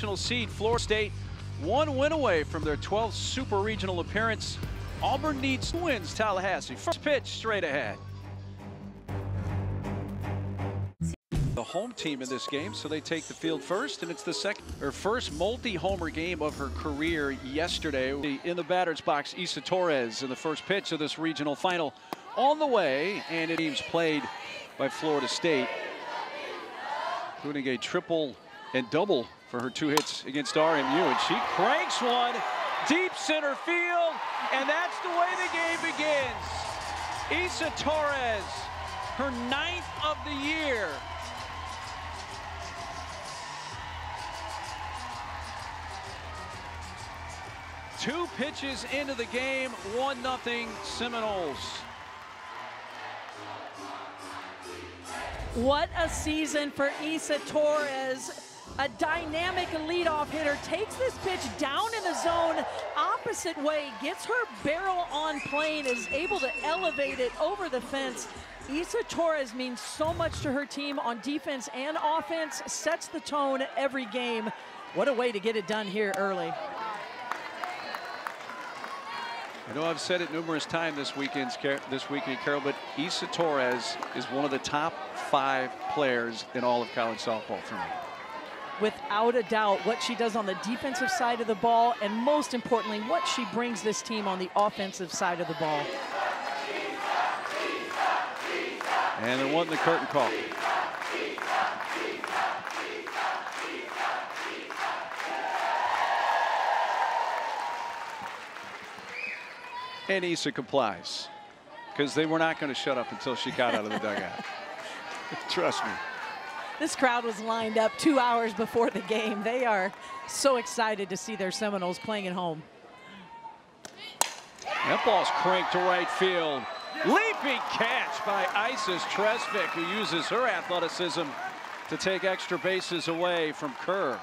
national seed. Florida State 1 win away from their 12th super regional appearance. Auburn needs 2 wins. Tallahassee. First pitch straight ahead. The home team in this game, so they take the field first, and it's her first multi-homer game of her career yesterday. In the batter's box, Issa Torres in the first pitch of this regional final on the way, and it teams played by Florida State, including a triple and double for her 2 hits against RMU, and she cranks one deep center field, and that's the way the game begins. Issa Torres, her 9th of the year. Two pitches into the game, 1-0 Seminoles. What a season for Issa Torres. A dynamic leadoff hitter, takes this pitch down in the zone, opposite way, gets her barrel on plane, is able to elevate it over the fence. Issa Torres means so much to her team on defense and offense, sets the tone every game. What a way to get it done here early. I know I've said it numerous times this weekend, Carol, but Issa Torres is one of the top 5 players in all of college softball for me. Without a doubt, what she does on the defensive side of the ball, and most importantly, what she brings this team on the offensive side of the ball. And they're wanting the curtain call. And Issa complies, because they were not going to shut up until she got out of the dugout. Trust me. This crowd was lined up 2 hours before the game. They are so excited to see their Seminoles playing at home. That ball's cranked to right field. Leaping catch by Isis Tresvik, who uses her athleticism to take extra bases away from Kerr.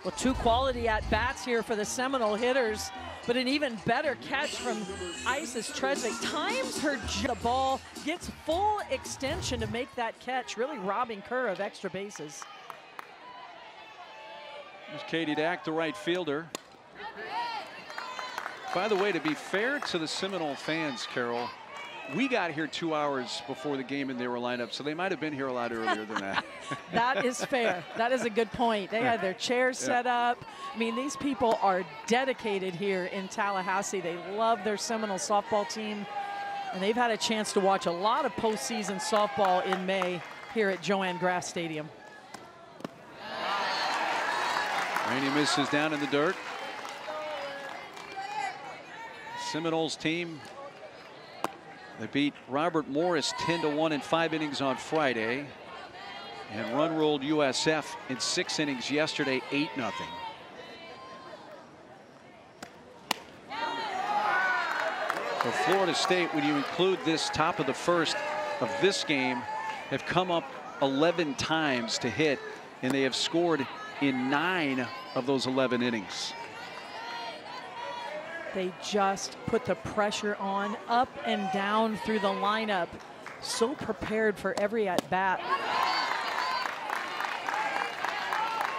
Well, 2 quality at-bats here for the Seminole hitters, but an even better catch from Isis Tresvik. Times her the ball, gets full extension to make that catch, really robbing Kerr of extra bases. There's Katie Dack, the right fielder. By the way, to be fair to the Seminole fans, Carol, we got here 2 hours before the game and they were lined up, so they might have been here a lot earlier than that. That is fair. That is a good point. They had their chairs set up. I mean, these people are dedicated here in Tallahassee. They love their Seminole softball team, and they've had a chance to watch a lot of postseason softball in May here at Joanne Graff Stadium. Rainey misses down in the dirt. Seminoles team, they beat Robert Morris 10-1 in 5 innings on Friday, and run ruled USF in 6 innings yesterday, 8-0. So Florida State, when you include this top of the first of this game, have come up 11 times to hit, and they have scored in 9 of those 11 innings. They just put the pressure on, up and down through the lineup. So prepared for every at-bat.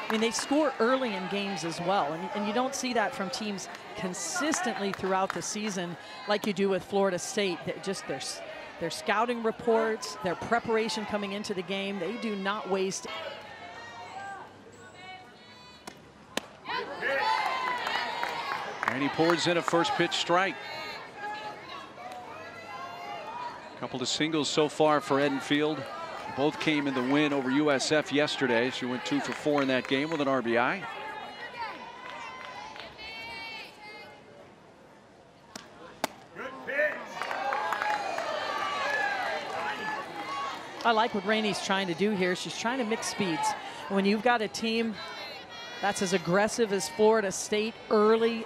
I mean, they score early in games as well, and you don't see that from teams consistently throughout the season like you do with Florida State. Just their scouting reports, their preparation coming into the game, they do not waste. And he pours in a first pitch strike. Couple of singles so far for Edenfield. Both came in the win over USF yesterday. She went 2 for 4 in that game with an RBI. I like what Rainey's trying to do here. She's trying to mix speeds. When you've got a team that's as aggressive as Florida State early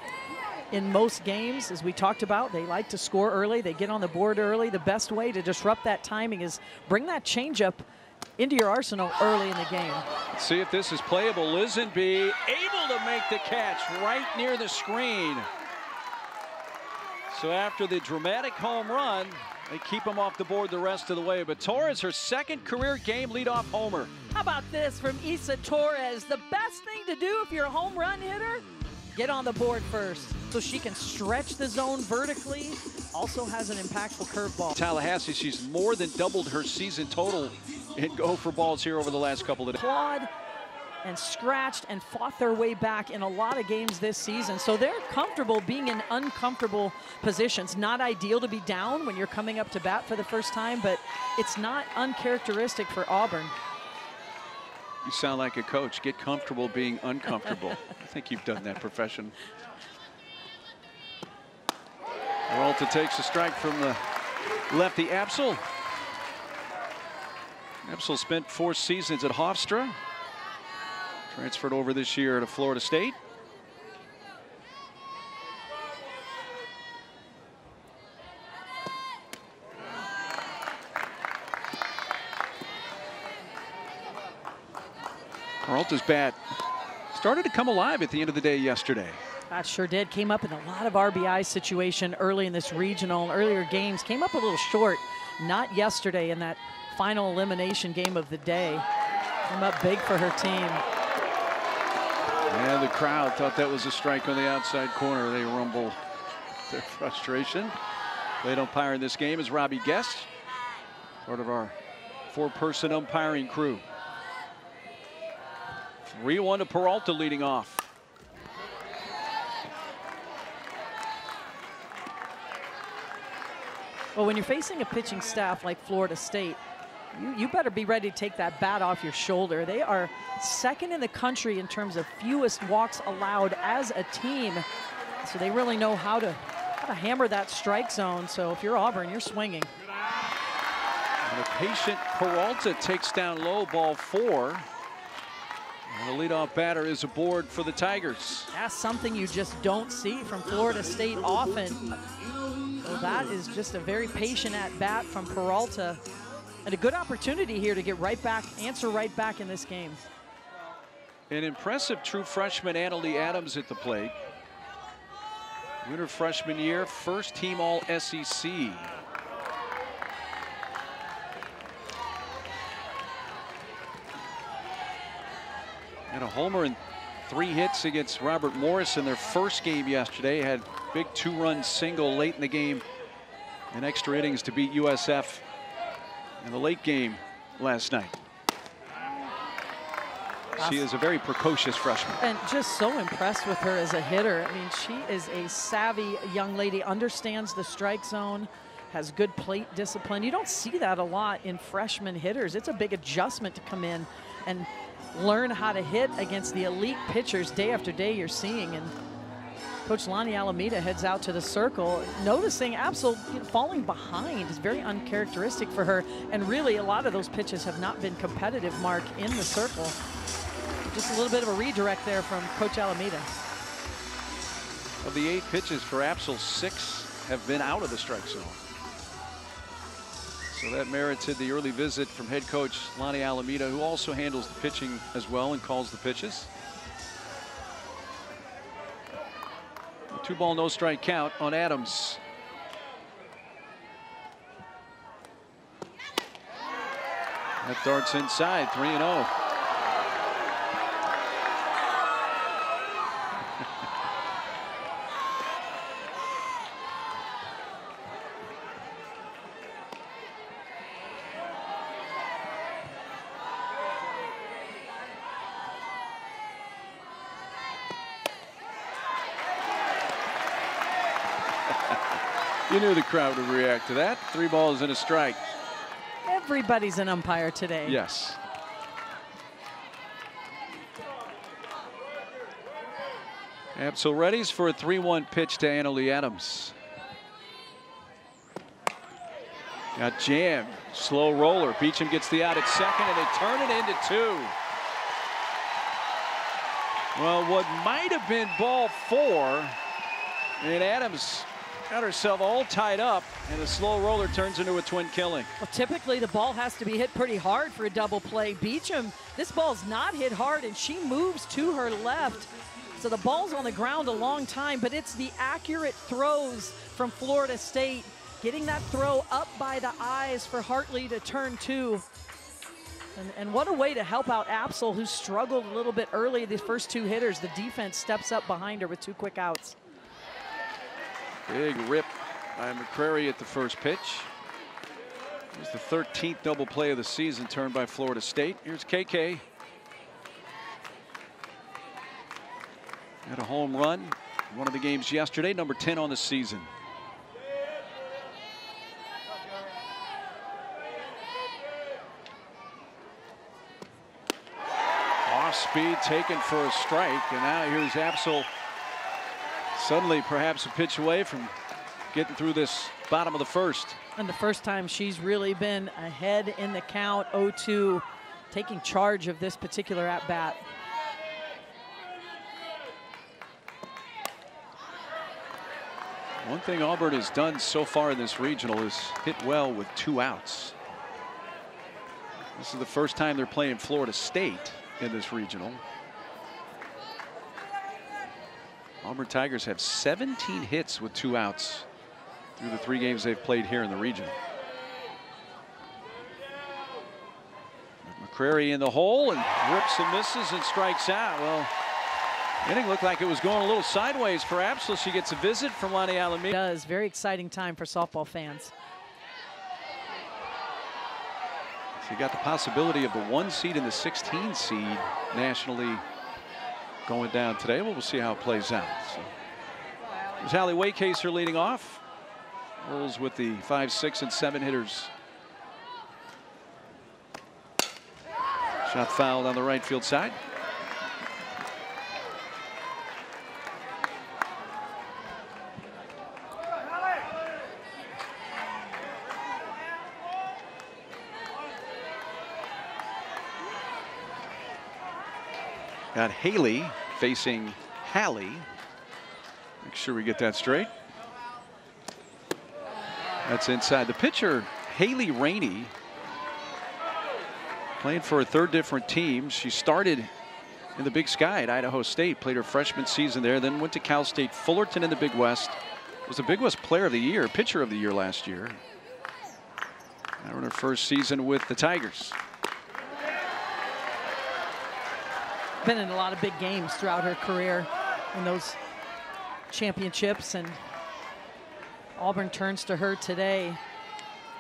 in most games, as we talked about, they like to score early. They get on the board early. The best way to disrupt that timing is bring that changeup into your arsenal early in the game. Let's see if this is playable. Lisenby able to make the catch right near the screen. So after the dramatic home run, They keep him off the board the rest of the way, but Torres, her second career game leadoff homer. How about this from Isa Torres? The best thing to do if you're a home run hitter, get on the board first so she can stretch the zone vertically. Also has an impactful curveball. Tallahassee, she's more than doubled her season total in go for balls here over the last couple of days. Clawed and scratched and fought their way back in a lot of games this season. So they're comfortable being in uncomfortable positions. Not ideal to be down when you're coming up to bat for the first time, but it's not uncharacteristic for Auburn. You sound like a coach. Get comfortable being uncomfortable. I think you've done that profession. Peralta takes a strike from the lefty Absol. Absol spent 4 seasons at Hofstra. Transferred over this year to Florida State. Peralta's bat started to come alive at the end of the day yesterday. That sure did. Came up in a lot of RBI situation early in this regional, earlier games. Came up a little short, not yesterday in that final elimination game of the day. Came up big for her team. And the crowd thought that was a strike on the outside corner. They rumble their frustration. Lead umpire in this game is Robbie Guest, part of our 4-person umpiring crew. 3-1 to Peralta leading off. Well, when you're facing a pitching staff like Florida State, you better be ready to take that bat off your shoulder. They are second in the country in terms of fewest walks allowed as a team. So they really know how to hammer that strike zone. So if you're Auburn, you're swinging. And a patient Peralta takes down low, ball 4. And the leadoff batter is aboard for the Tigers. That's something you just don't see from Florida State often. So that is just a very patient at bat from Peralta. And a good opportunity here to get right back, answer right back in this game. An impressive true freshman Annalie Adams at the plate. Winter freshman year, first team all SEC. And a homer and 3 hits against Robert Morris in their first game yesterday. Had big 2-run single late in the game and extra innings to beat USF in the late game last night. She is a very precocious freshman. And just so impressed with her as a hitter. I mean, she is a savvy young lady, understands the strike zone, has good plate discipline. You don't see that a lot in freshman hitters. It's a big adjustment to come in and learn how to hit against the elite pitchers day after day you're seeing. And Coach Lonnie Alameda heads out to the circle, noticing Absol falling behind is very uncharacteristic for her. And really, a lot of those pitches have not been competitive, Mark, in the circle. Just a little bit of a redirect there from Coach Alameda. Of the 8 pitches for Absol, 6 have been out of the strike zone. So that merited the early visit from head coach Lonnie Alameda, who also handles the pitching as well and calls the pitches. 2-ball, no strike count on Adams. That darts inside, 3-0. You knew the crowd would react to that. 3 balls and a strike. Everybody's an umpire today. Yes. Absol readies for a 3-1 pitch to Annalie Adams. Got jammed. Slow roller. Beecham gets the out at second, and they turn it into 2. Well, what might have been ball 4, and Adams got herself all tied up, and the slow roller turns into a twin killing. Well, typically the ball has to be hit pretty hard for a double play. Beecham, this ball's not hit hard, and she moves to her left. So the ball's on the ground a long time, but it's the accurate throws from Florida State getting that throw up by the eyes for Hartley to turn 2. And what a way to help out Apsel, who struggled a little bit early. These first 2 hitters, the defense steps up behind her with 2 quick outs. Big rip by McCrary at the first pitch. It was the 13th double play of the season turned by Florida State. Here's KK. Had a home run in one of the games yesterday, number 10 on the season. Off speed taken for a strike, and now here's Apsel. Suddenly perhaps a pitch away from getting through this bottom of the first. And the first time she's really been ahead in the count, 0-2, taking charge of this particular at-bat. One thing Auburn has done so far in this regional is hit well with 2 outs. This is the first time they're playing Florida State in this regional. Auburn Tigers have 17 hits with 2 outs through the 3 games they've played here in the region. McCrary in the hole and rips and misses and strikes out. Well, inning looked like it was going a little sideways for Apsel. She gets a visit from Lonnie Alameda. It does. Very exciting time for softball fans. So you got the possibility of the 1 seed and the 16 seed nationally going down today. Well, we'll see how it plays out. So, there's Hallie Waycaser leading off. Rolls with the 5, 6, and 7 hitters. Shot fouled on the right field side. Got Haley facing Hallie. Make sure we get that straight. That's inside. The pitcher, Haley Rainey, playing for a 3rd different team. She started in the Big Sky at Idaho State, played her freshman season there, then went to Cal State Fullerton in the Big West. Was the Big West Player of the Year, Pitcher of the Year last year. Now in her first season with the Tigers. Been in a lot of big games throughout her career in those championships, and Auburn turns to her today.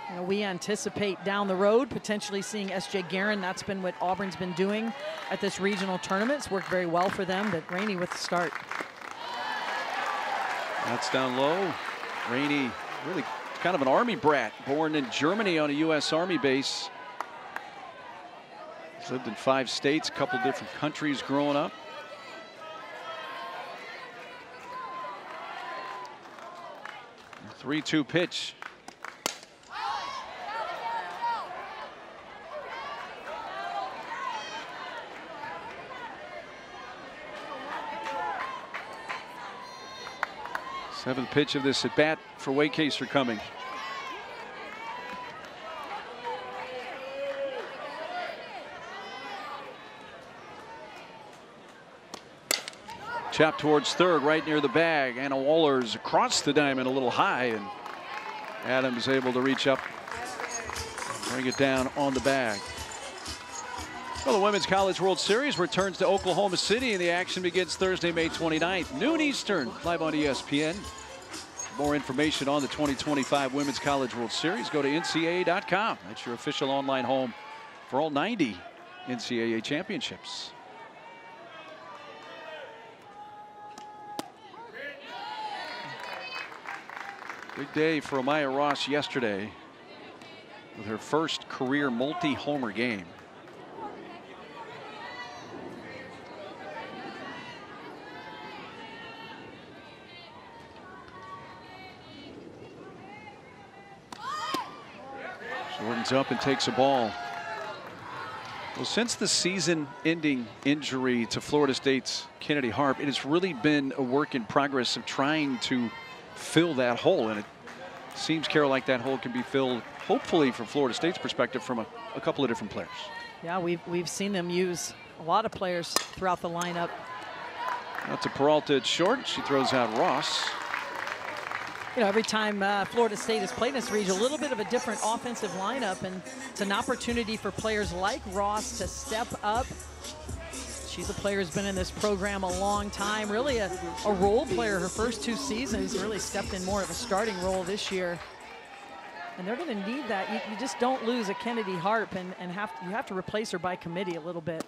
You know, we anticipate down the road potentially seeing S.J. Guerin. That's been what Auburn's been doing at this regional tournament. It's worked very well for them, but Rainey with the start. That's down low. Rainey, really kind of an Army brat, born in Germany on a U.S. Army base. Lived in 5 states, a couple different countries growing up. A 3-2 pitch. Seventh pitch of this at bat for Waycaser coming. Chop towards 3rd, right near the bag. Anna Waller's across the diamond a little high, and Adams able to reach up, bring it down on the bag. Well, the Women's College World Series returns to Oklahoma City, and the action begins Thursday, May 29th, noon Eastern, live on ESPN. For more information on the 2025 Women's College World Series, go to NCAA.com. That's your official online home for all 90 NCAA championships. Big day for Amaya Ross yesterday with her first career multi-homer game. Jordan's up and takes a ball. Well, since the season-ending injury to Florida State's Kennedy Harp, it has really been a work in progress of trying to fill that hole, and it seems, Carol, like that hole can be filled, hopefully from Florida State's perspective, from a couple of different players. Yeah, we've seen them use a lot of players throughout the lineup. Out to Peralta at short. She throws out Ross. You know, every time Florida State has played in this region, a little bit of a different offensive lineup, and it's an opportunity for players like Ross to step up. She's a player who's been in this program a long time, really a role player her first 2 seasons, really stepped in more of a starting role this year. And they're going to need that. You just don't lose a Kennedy Harp and you have to replace her by committee a little bit.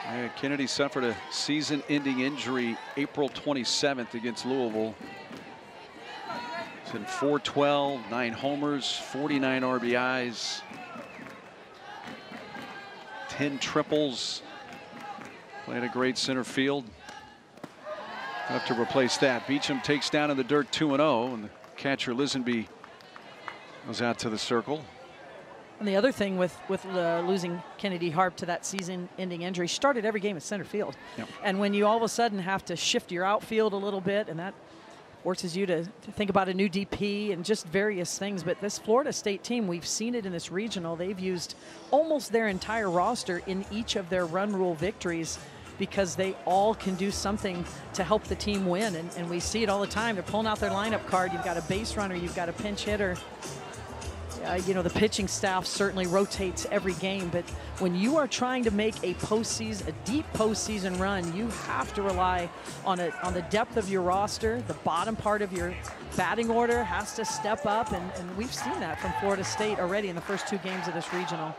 Yeah, Kennedy suffered a season-ending injury April 27th against Louisville. It's in 412, 9 homers, 49 RBIs, 10 triples. Played a great center field. Have to replace that. Beecham takes down in the dirt 2-0, and the catcher Lisenby goes out to the circle. And the other thing with losing Kennedy Harp to that season-ending injury, she started every game at center field. Yep. And when you all of a sudden have to shift your outfield a little bit, and that forces you to think about a new DP and just various things. But this Florida State team, we've seen it in this regional. They've used almost their entire roster in each of their run rule victories because they all can do something to help the team win. And we see it all the time. They're pulling out their lineup card. You've got a base runner. You've got a pinch hitter. You know, the pitching staff certainly rotates every game, but when you are trying to make a postseason, a deep postseason run, you have to rely on the depth of your roster. The bottom part of your batting order has to step up, and we've seen that from Florida State already in the first 2 games of this regional.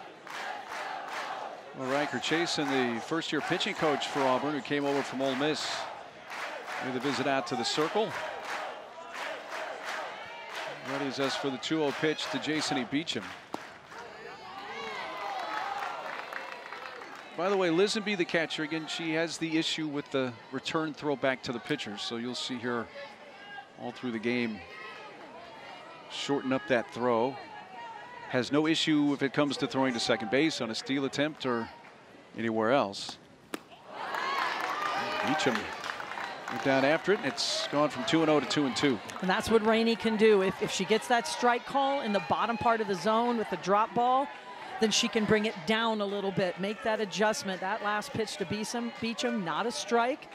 Well, Riker Chasen, the first-year pitching coach for Auburn, who came over from Ole Miss, made the visit out to the circle. Readies us for the 2-0 pitch to Jason Beecham. By the way, Lisenby, the catcher, again, she has the issue with the return throw back to the pitcher. So you'll see her all through the game shorten up that throw. Has no issue if it comes to throwing to second base on a steal attempt or anywhere else. Beecham went down after it, and it's gone from 2-0 to 2-2. And that's what Rainey can do. If she gets that strike call in the bottom part of the zone with the drop ball, then she can bring it down a little bit, make that adjustment. That last pitch to Beecham, not a strike.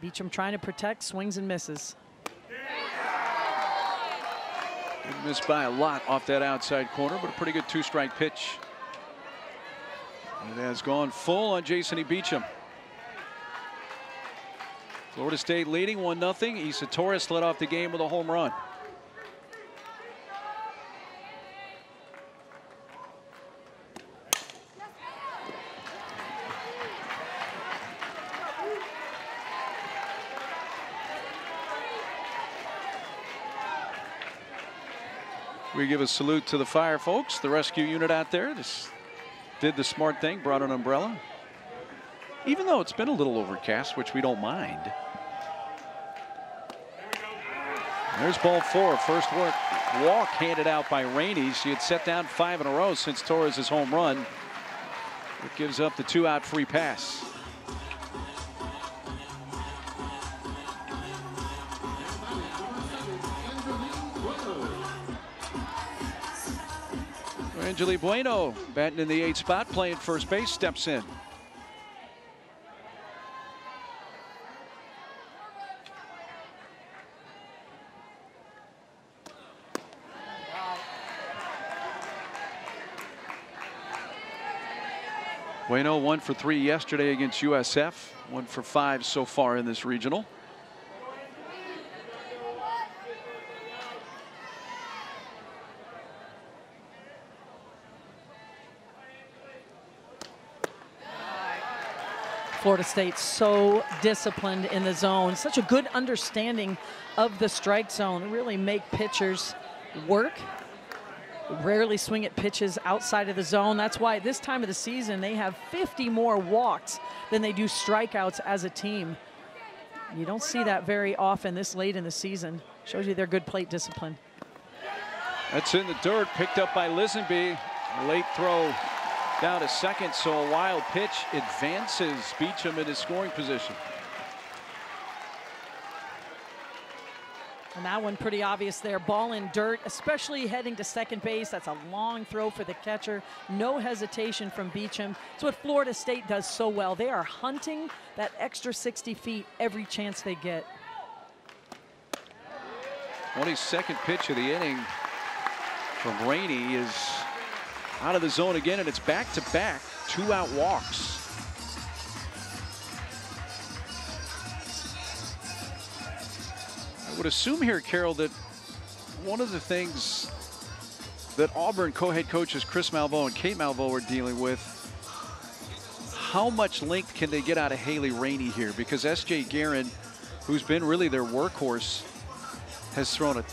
Beecham trying to protect, swings and misses. Didn't miss by a lot off that outside corner, but a pretty good 2-strike pitch. It has gone full on Jason Beecham. Florida State leading 1-0. Isa Torres led off the game with a home run. We give a salute to the fire folks, the rescue unit out there. Just did the smart thing, brought an umbrella. Even though it's been a little overcast, which we don't mind. There's ball 4. First walk handed out by Rainey. She had set down 5 in a row since Torres' home run. It gives up the 2-out free pass. Angeli Bueno batting in the 8th spot, playing first base, steps in. Bueno 1 for 3 yesterday against USF, 1 for 5 so far in this regional. Florida State so disciplined in the zone, such a good understanding of the strike zone. They really make pitchers work. Rarely swing at pitches outside of the zone. That's why at this time of the season they have 50 more walks than they do strikeouts as a team. You don't see that very often this late in the season. Shows you their good plate discipline. That's in the dirt, picked up by Lisenby. Late throw down to second, so a wild pitch advances Beecham in his scoring position. And that one pretty obvious there. Ball in dirt, especially heading to second base. That's a long throw for the catcher. No hesitation from Beecham. It's what Florida State does so well. They are hunting that extra 60 feet every chance they get. 22nd pitch of the inning from Rainey is out of the zone again, and it's back-to-back 2-out walks. I would assume here, Carol, that one of the things that Auburn co-head coaches Chris Malveaux and Kate Malveaux are dealing with, how much length can they get out of Haley Rainey here? Because S.J. Guerin, who's been really their workhorse, has thrown a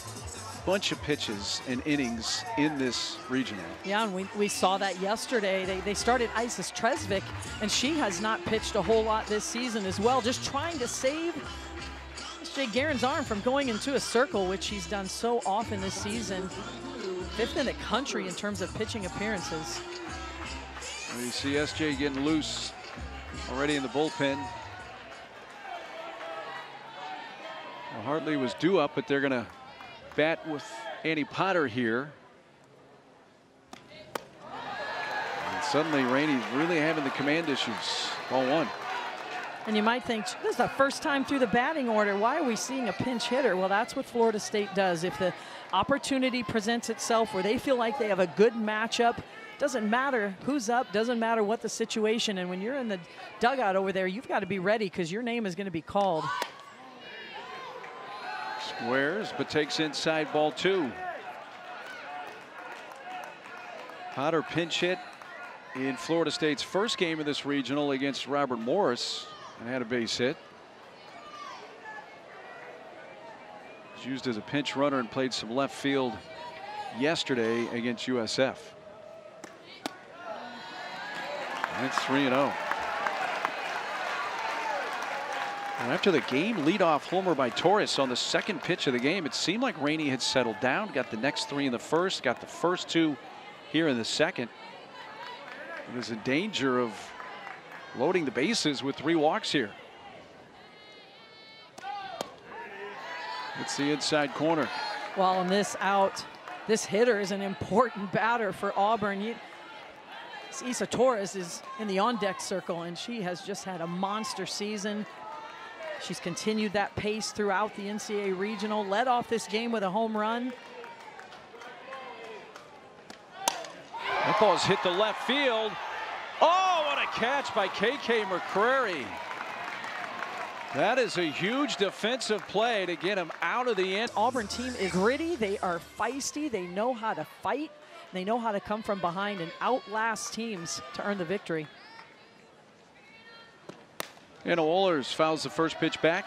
bunch of pitches and innings in this regional. Yeah, and we saw that yesterday. They started Isis Tresvik, and she has not pitched a whole lot this season as well, just trying to save S.J. Guerin's arm from going into a circle, which he's done so often this season. 5th in the country in terms of pitching appearances. Well, you see S.J. getting loose already in the bullpen. Well, Hartley was due up, but they're going to bat with Annie Potter here. And suddenly Rainey's really having the command issues. Ball 1. And you might think, this is the first time through the batting order. Why are we seeing a pinch hitter? Well, that's what Florida State does. If the opportunity presents itself where they feel like they have a good matchup, doesn't matter who's up, doesn't matter what the situation. And when you're in the dugout over there, you've got to be ready because your name is going to be called. Squares, but takes inside, ball 2. Potter pinch hit in Florida State's first game of this regional against Robert Morris and had a base hit. Was used as a pinch runner and played some left field yesterday against USF. And it's 3-0. And after the game leadoff homer by Torres on the second pitch of the game, it seemed like Rainey had settled down, got the next 3 in the first, got the first 2 here in the second. And is in danger of loading the bases with 3 walks here. It's the inside corner. Well, on this out, this hitter is an important batter for Auburn. Isa Torres is in the on-deck circle, and she has just had a monster season. She's continued that pace throughout the NCAA regional, led off this game with a home run. That ball's hit the left field. Oh, what a catch by KK McCrary. That is a huge defensive play to get him out of the end. Auburn team is gritty. They are feisty. They know how to fight. They know how to come from behind and outlast teams to earn the victory. Anna Wohlers fouls the first pitch back.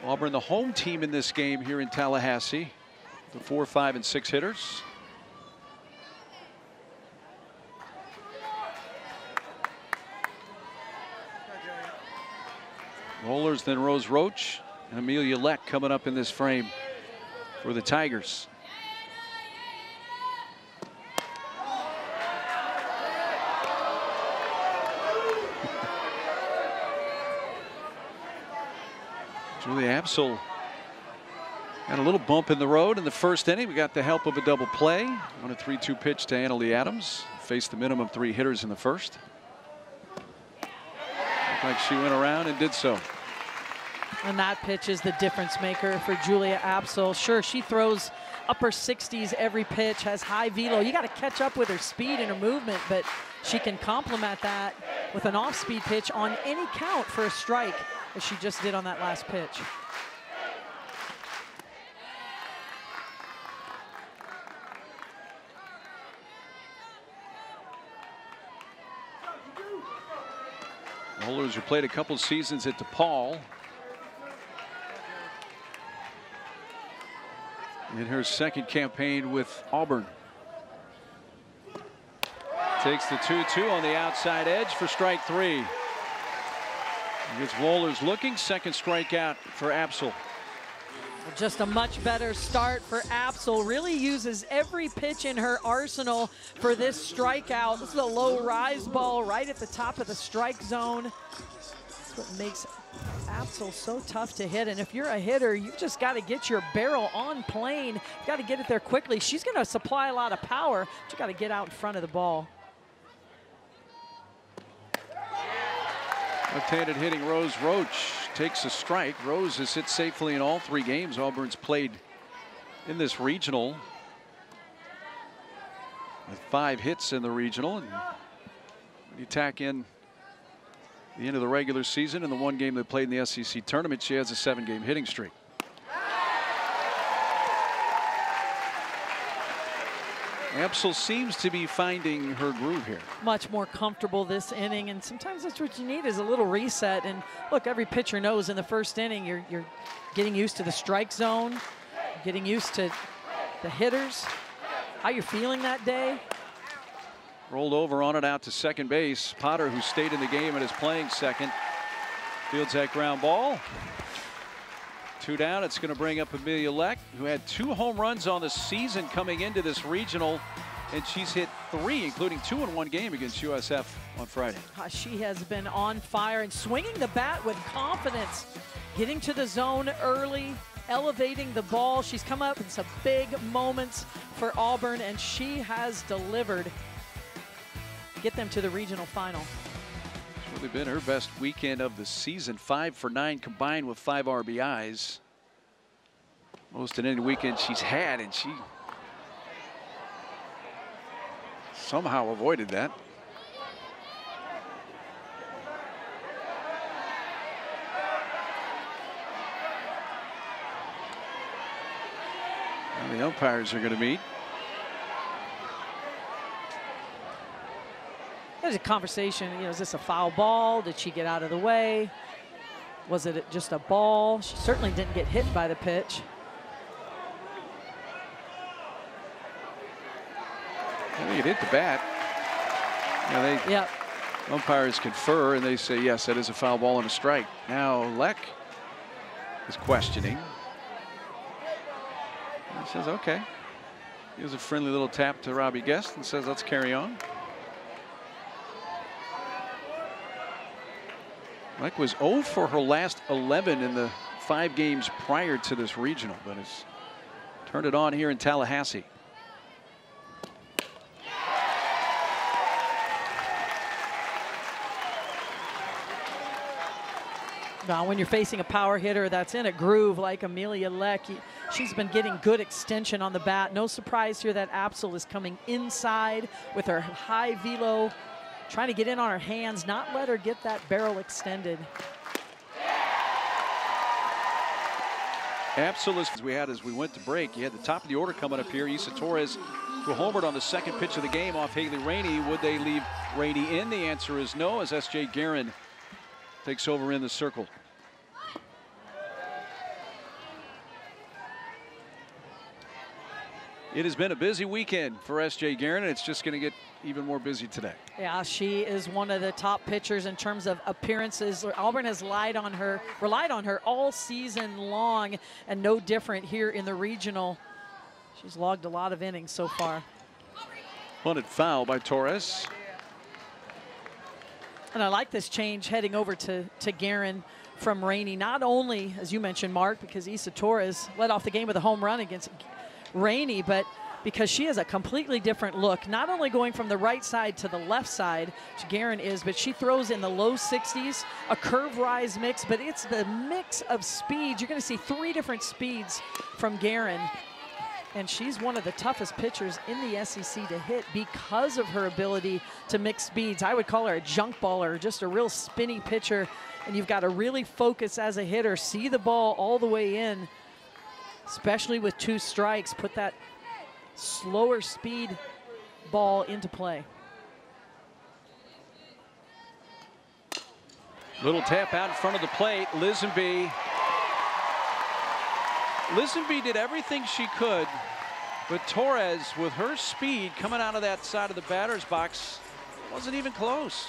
Auburn, the home team in this game here in Tallahassee. The 4, 5, and 6 hitters. Wohlers, then Rose Roach, and Amelia Leck coming up in this frame for the Tigers. Julia Absol had a little bump in the road in the first inning. We got the help of a double play on a 3-2 pitch to Annalee Adams. Faced the minimum 3 hitters in the first. Looked like she went around and did so. And that pitch is the difference maker for Julia Absol. Sure, she throws upper 60s every pitch, has high velo. You got to catch up with her speed and her movement, but she can complement that with an off-speed pitch on any count for a strike, as she just did on that last pitch. Wohlers, who played a couple seasons at DePaul, in her second campaign with Auburn. Takes the 2-2 on the outside edge for strike 3. Gets Wohlers looking. Second strikeout for Absol. Just a much better start for Absol. Really uses every pitch in her arsenal for this strikeout. This is a low rise ball right at the top of the strike zone. That's what makes Absol so tough to hit. And if you're a hitter, you've just got to get your barrel on plane. You've got to get it there quickly. She's going to supply a lot of power, but you got to get out in front of the ball. Left-handed hitting Rose Roach takes a strike. Rose has hit safely in all 3 games Auburn's played in this regional, with 5 hits in the regional. And when you tack in the end of the regular season and the 1 game they played in the SEC tournament, she has a 7-game hitting streak. Apsel seems to be finding her groove here. Much more comfortable this inning, and sometimes that's what you need is a little reset. And look, every pitcher knows in the first inning you're getting used to the strike zone, getting used to the hitters, how you're feeling that day. Rolled over on it out to second base. Potter, who stayed in the game and is playing second, fields that ground ball. 2 down. It's going to bring up Amelia Leck, who had 2 home runs on the season coming into this regional, and she's hit 3, including 2 in 1 game against USF on Friday. She has been on fire and swinging the bat with confidence, getting to the zone early, elevating the ball. She's come up in some big moments for Auburn, and she has delivered. Get them to the regional final. It's really been her best weekend of the season. 5 for 9 combined with 5 RBIs. Most in any weekend she's had, and she somehow avoided that. And the umpires are going to meet. There's a conversation, you know, is this a foul ball? Did she get out of the way? Was it just a ball? She certainly didn't get hit by the pitch. I think it hit the bat. You know, umpires confer and they say, yes, that is a foul ball and a strike. Now Leck is questioning. He says, okay. Gives a friendly little tap to Robbie Guest and says, let's carry on. Leck was 0 for her last 11 in the 5 games prior to this regional, but has turned it on here in Tallahassee. Now, when you're facing a power hitter that's in a groove like Amelia Leck, she's been getting good extension on the bat. No surprise here that Apsel is coming inside with her high velo, trying to get in on her hands, not let her get that barrel extended. Apsel, as we had as we went to break, you had the top of the order coming up here. Issa Torres, who homered on the 2nd pitch of the game off Haley Rainey. Would they leave Rainey in? The answer is no, as S.J. Guerin takes over in the circle. It has been a busy weekend for S.J. Guerin, and it's just going to get even more busy today. Yeah, she is one of the top pitchers in terms of appearances. Auburn has relied on her all season long, and no different here in the regional. She's logged a lot of innings so far. Punted foul by Torres. And I like this change heading over to Guerin from Rainey. Not only, as you mentioned, Mark, because Issa Torres led off the game with a home run against Rainey, but because she has a completely different look, not only going from the right side to the left side, which Guerin is, but she throws in the low 60s, a curve rise mix, but it's the mix of speeds. You're going to see 3 different speeds from Guerin. And she's one of the toughest pitchers in the SEC to hit because of her ability to mix speeds. I would call her a junk baller, just a real spinny pitcher. And you've got to really focus as a hitter, see the ball all the way in, especially with 2 strikes, put that slower speed ball into play. Little tap out in front of the plate. Lisenby did everything she could, but Torres, with her speed coming out of that side of the batter's box, wasn't even close.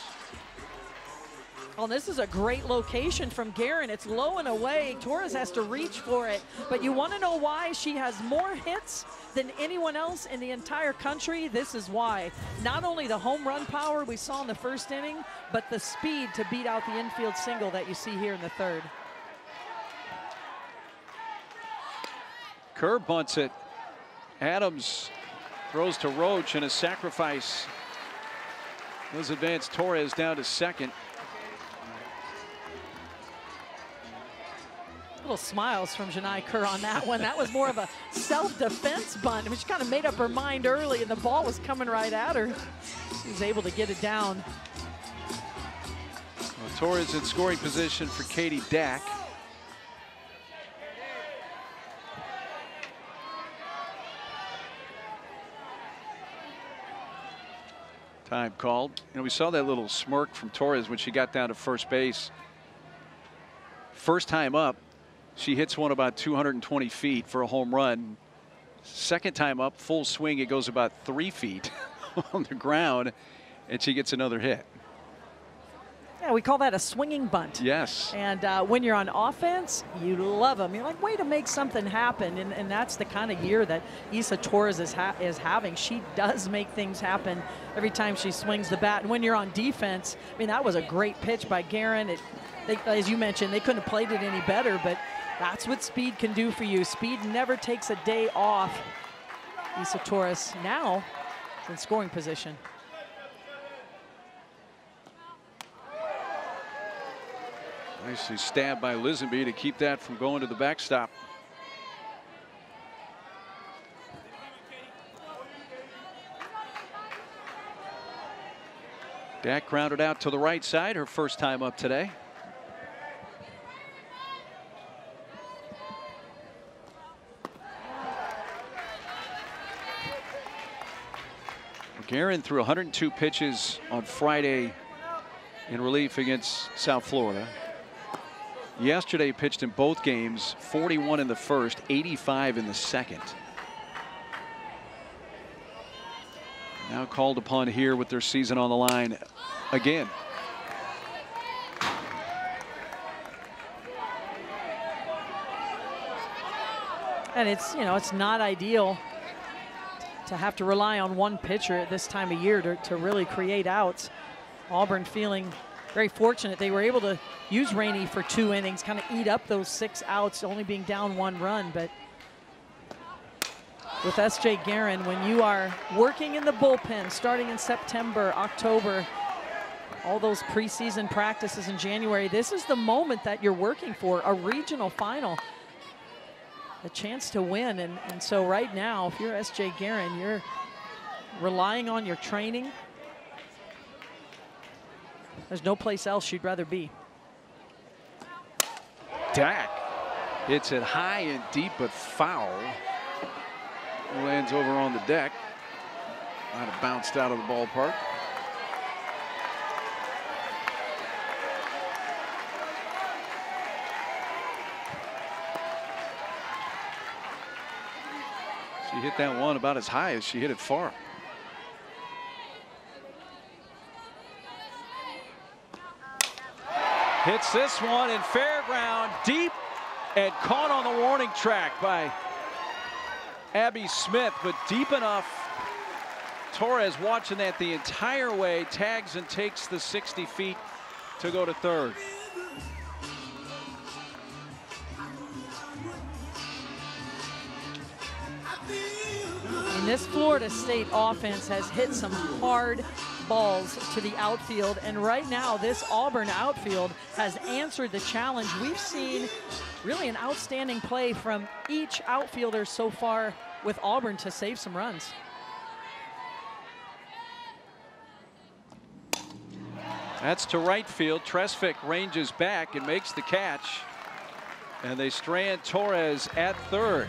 Well, this is a great location from Guerin. It's low and away. Torres has to reach for it. But you want to know why she has more hits than anyone else in the entire country? This is why. Not only the home run power we saw in the first inning, but the speed to beat out the infield single that you see here in the 3rd. Kerr bunts it. Adams throws to Roach, and a sacrifice. Let's advance Torres down to 2nd. Little smiles from Janai Kerr on that one. That was more of a self-defense bunt. I mean, she kind of made up her mind early, and the ball was coming right at her. She was able to get it down. Well, Torres in scoring position for Katie Dack. Time called. You know, we saw that little smirk from Torres when she got down to first base. First time up, she hits one about 220 feet for a home run. Second time up, full swing, it goes about 3 feet on the ground, and she gets another hit. Yeah, we call that a swinging bunt. Yes. And when you're on offense, you love them. You're like, way to make something happen. And that's the kind of year that Isa Torres is having. She does make things happen every time she swings the bat. And when you're on defense, I mean, that was a great pitch by Guerin. As you mentioned, they couldn't have played it any better, but that's what speed can do for you. Speed never takes a day off. Isa Torres now is in scoring position. Nicely stabbed by Lisenby to keep that from going to the backstop. Dack grounded out to the right side, her first time up today. Guerin threw 102 pitches on Friday in relief against South Florida. Yesterday pitched in both games, 41 in the first, 85 in the second. Now called upon here with their season on the line again. And it's, you know, it's not ideal to have to rely on one pitcher at this time of year to really create outs. Auburn feeling very fortunate. They were able to use Rainey for 2 innings, kind of eat up those 6 outs, only being down 1 run. But with S.J. Guerin, when you are working in the bullpen starting in September, October, all those preseason practices in January, this is the moment that you're working for, a regional final, a chance to win. And so right now, if you're S.J. Guerin, you're relying on your training. There's no place else you'd rather be. Dack hits it high and deep, but foul. Lands over on the deck. Might have bounced out of the ballpark. She hit that one about as high as she hit it far. Hits this one in fair ground, deep, and caught on the warning track by Abby Smith, but deep enough. Torres watching that the entire way, tags and takes the 60 feet to go to third. And this Florida State offense has hit some hard balls to the outfield, and right now this Auburn outfield has answered the challenge. We've seen really an outstanding play from each outfielder so far with Auburn to save some runs. That's to right field. Tresvik ranges back and makes the catch, and they strand Torres at third.